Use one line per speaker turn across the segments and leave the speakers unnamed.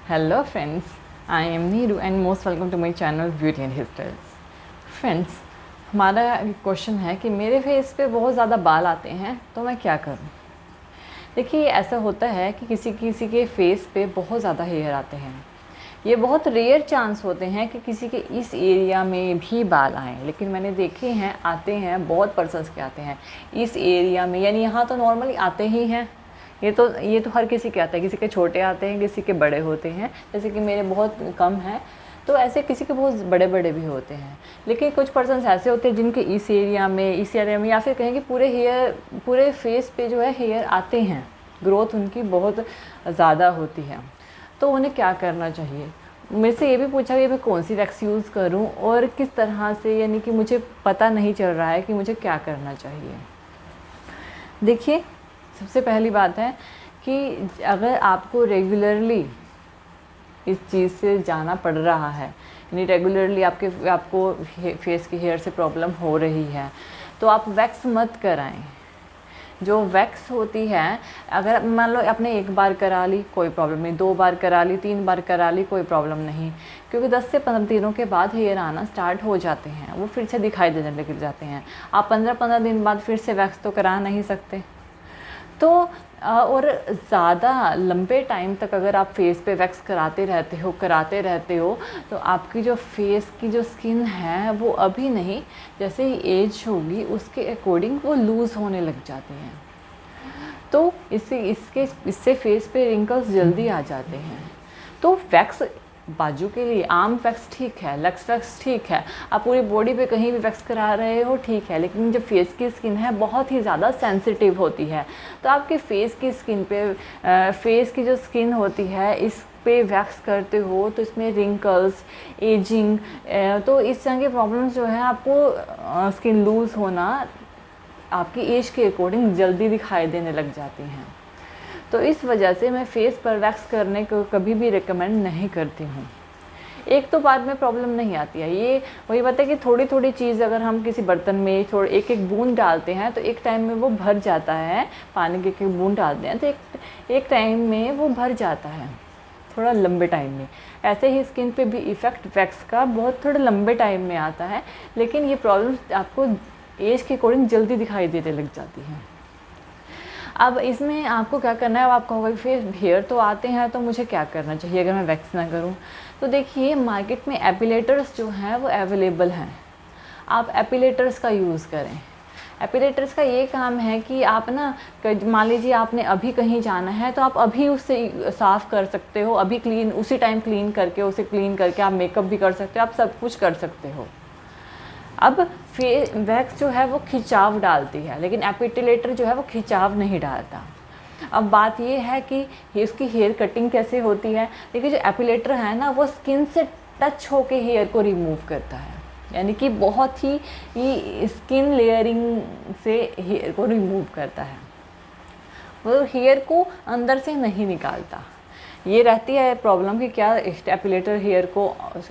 Hello friends, I am Neeru and most welcome to my channel Beauty and Hairstyles. Friends, हमारा question है कि मेरे face पे बहुत ज़्यादा बाल आते हैं तो मैं क्या करूं? देखिए ऐसा होता है कि किसी किसी के फेस पे बहुत ज़्यादा हेयर आते हैं। ये बहुत रेयर चांस होते हैं कि किसी के इस एरिया में भी बाल आएँ, लेकिन मैंने देखे हैं आते हैं, बहुत पर्सन्स के आते हैं इस एरिया में, यानी यहाँ तो नॉर्मली आते ही हैं। ये तो हर किसी के आता है, किसी के छोटे आते हैं, किसी के बड़े होते हैं, जैसे कि मेरे बहुत कम हैं, तो ऐसे किसी के बहुत बड़े बड़े भी होते हैं। लेकिन कुछ पर्सन्स ऐसे होते हैं जिनके इस एरिया में या फिर कहें कि पूरे फेस पे जो है हेयर आते हैं, ग्रोथ उनकी बहुत ज़्यादा होती है। तो उन्हें क्या करना चाहिए? मेरे से ये भी पूछा कि मैं कौन सी वैक्स यूज़ करूं और किस तरह से, यानी कि मुझे पता नहीं चल रहा है कि मुझे क्या करना चाहिए। देखिए, सबसे पहली बात है कि अगर आपको रेगुलरली इस चीज़ से जाना पड़ रहा है, यानी रेगुलरली आपको फेस की हेयर से प्रॉब्लम हो रही है, तो आप वैक्स मत कराएं। जो वैक्स होती है, अगर मान लो आपने एक बार करा ली कोई प्रॉब्लम नहीं, 2 बार करा ली, 3 बार करा ली कोई प्रॉब्लम नहीं, क्योंकि 10 से 15 दिनों के बाद हेयर आना स्टार्ट हो जाते हैं, वो फिर से दिखाई देने लग जाते हैं। आप 15-15 दिन बाद फिर से वैक्स तो करा नहीं सकते। तो और ज़्यादा लंबे टाइम तक अगर आप फेस पे वैक्स कराते रहते हो तो आपकी जो फेस की जो स्किन है वो अभी नहीं, जैसे ही एज होगी उसके अकॉर्डिंग वो लूज़ होने लग जाती हैं। तो इससे फेस पे रिंकल्स जल्दी आ जाते हैं। तो वैक्स बाजू के लिए आर्म वैक्स ठीक है, लक्स वैक्स ठीक है, आप पूरी बॉडी पे कहीं भी वैक्स करा रहे हो ठीक है, लेकिन जब फेस की स्किन है बहुत ही ज़्यादा सेंसिटिव होती है, तो आपके फेस की स्किन पे फेस की जो स्किन होती है इस पे वैक्स करते हो तो इसमें रिंकल्स, एजिंग, तो इस तरह के प्रॉब्लम्स जो है आपको स्किन लूज़ होना आपकी एज के अकॉर्डिंग जल्दी दिखाई देने लग जाती हैं। तो इस वजह से मैं फेस पर वैक्स करने को कभी भी रिकमेंड नहीं करती हूँ। एक तो बाद में प्रॉब्लम नहीं आती है, ये वही बात है कि थोड़ी थोड़ी चीज़ अगर हम किसी बर्तन में थोड़ी एक एक बूंद डालते हैं तो एक टाइम में वो भर जाता है, पानी की एक बूंद डालते हैं तो एक टाइम में वो भर जाता है, थोड़ा लंबे टाइम में। ऐसे ही स्किन पे भी इफ़ेक्ट वैक्स का बहुत थोड़े लंबे टाइम में आता है, लेकिन ये प्रॉब्लम्स आपको एज के अकॉर्डिंग जल्दी दिखाई देने लग जाती हैं। अब इसमें आपको क्या करना है, अब आपको होगा कि फिर हेयर तो आते हैं तो मुझे क्या करना चाहिए अगर मैं वैक्स ना करूं? तो देखिए, मार्केट में एपिलेटर्स जो हैं वो अवेलेबल हैं, आप एपिलेटर्स का यूज़ करें। एपिलेटर्स का ये काम है कि आप ना, मान लीजिए आपने अभी कहीं जाना है तो आप अभी उससे साफ़ कर सकते हो, अभी क्लीन उसी टाइम उसे क्लीन करके आप मेकअप भी कर सकते हो, आप सब कुछ कर सकते हो। अब वैक्स जो है वो खिंचाव डालती है, लेकिन एपिलेटर जो है वो खिंचाव नहीं डालता। अब बात ये है कि इसकी हेयर कटिंग कैसे होती है। देखिए, जो एपिलेटर है ना वो स्किन से टच होके हेयर को रिमूव करता है, यानी कि बहुत ही स्किन लेयरिंग से हेयर को रिमूव करता है, वो हेयर को अंदर से नहीं निकालता। ये रहती है प्रॉब्लम कि क्या एपिलेटर हेयर को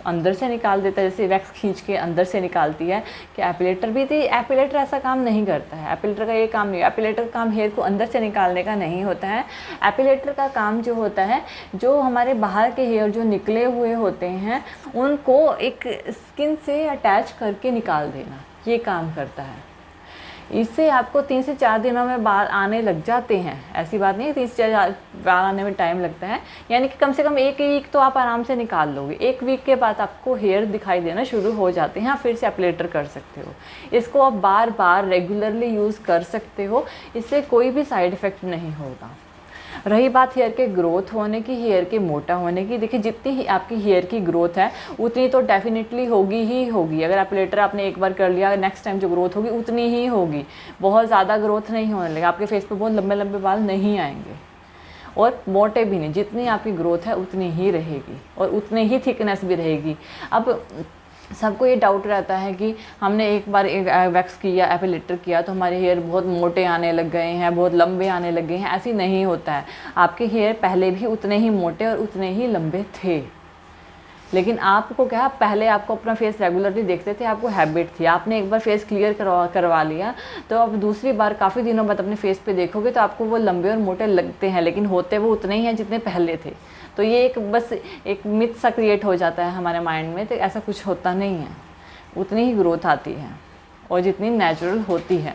अंदर से निकाल देता है, जैसे वैक्स खींच के अंदर से निकालती है, कि एपिलेटर भी थी। एपिलेटर ऐसा काम नहीं करता है, एपिलेटर का ये काम नहीं है। एपिलेटर का काम हेयर को अंदर से निकालने का नहीं होता है। एपिलेटर का काम जो होता है, जो हमारे बाहर के हेयर जो निकले हुए होते हैं उनको एक स्किन से अटैच करके निकाल देना, ये काम करता है। इससे आपको 3 से 4 दिनों में बाल आने लग जाते हैं, ऐसी बात नहीं है 3 से 4 बाल आने में टाइम लगता है, यानी कि कम से कम 1 वीक तो आप आराम से निकाल लोगे। 1 वीक के बाद आपको हेयर दिखाई देना शुरू हो जाते हैं, आप फिर से एपिलेटर कर सकते हो। इसको आप बार बार रेगुलरली यूज़ कर सकते हो, इससे कोई भी साइड इफ़ेक्ट नहीं होगा। रही बात हेयर के ग्रोथ होने की, हेयर के मोटा होने की, देखिए जितनी ही आपकी हेयर की ग्रोथ है उतनी तो डेफिनेटली होगी ही होगी। अगर एपिलेटर आपने एक बार कर लिया, नेक्स्ट टाइम जो ग्रोथ होगी उतनी ही होगी, बहुत ज़्यादा ग्रोथ नहीं होने लगेगा, आपके फेस पे बहुत लंबे लंबे बाल नहीं आएंगे और मोटे भी नहीं। जितनी आपकी ग्रोथ है उतनी ही रहेगी और उतनी ही थिकनेस भी रहेगी। अब सबको ये डाउट रहता है कि हमने एक बार वैक्स किया, एपिलेटर किया तो हमारे हेयर बहुत मोटे आने लग गए हैं, बहुत लंबे आने लग गए हैं। ऐसी नहीं होता है, आपके हेयर पहले भी उतने ही मोटे और उतने ही लंबे थे, लेकिन आपको क्या, पहले आपको अपना फेस रेगुलरली देखते थे, आपको हैबिट थी, आपने एक बार फेस क्लियर करवा लिया तो अब दूसरी बार काफ़ी दिनों बाद अपने फेस पे देखोगे तो आपको वो लंबे और मोटे लगते हैं, लेकिन होते वो उतने ही हैं जितने पहले थे। तो ये एक बस एक मिथ सा क्रिएट हो जाता है हमारे माइंड में, तो ऐसा कुछ होता नहीं है। उतनी ही ग्रोथ आती है और जितनी नेचुरल होती है।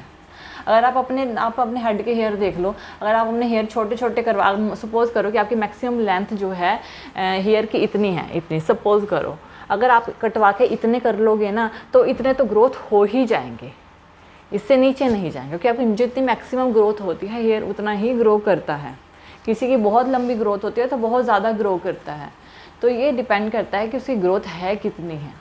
अगर आप अपने हेड के हेयर देख लो, अगर आप अपने हेयर छोटे छोटे करवा, सपोज़ करो कि आपकी मैक्सिमम लेंथ जो है हेयर की इतनी है, इतनी सपोज़ करो, अगर आप कटवा के इतने कर लोगे ना तो इतने तो ग्रोथ हो ही जाएंगे, इससे नीचे नहीं जाएंगे, क्योंकि आपकी जितनी मैक्सिमम ग्रोथ होती है हेयर उतना ही ग्रो करता है। किसी की बहुत लंबी ग्रोथ होती है तो बहुत ज़्यादा ग्रो करता है। तो ये डिपेंड करता है कि उसकी ग्रोथ है कितनी है,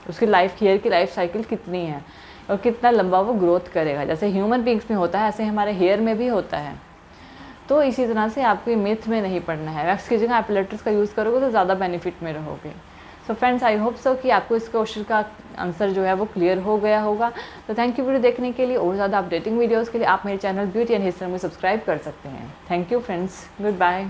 उसकी हेयर की लाइफ साइकिल कितनी है और कितना लंबा वो ग्रोथ करेगा। जैसे ह्यूमन बींग्स में होता है ऐसे हमारे हेयर में भी होता है। तो इसी तरह से आपको मिथ में नहीं पड़ना है। वैक्स की जगह एपिलेटर्स का यूज़ करोगे तो ज़्यादा बेनिफिट में रहोगे। So friends, I hope so कि आपको इस क्वेश्चन का आंसर जो है वो क्लियर हो गया होगा। तो थैंक यू वीडियो देखने के लिए। और ज़्यादा अपडेटिंग वीडियोज़ के लिए आप मेरे channel beauty and hair style में सब्सक्राइब कर सकते हैं। Thank you friends, good bye.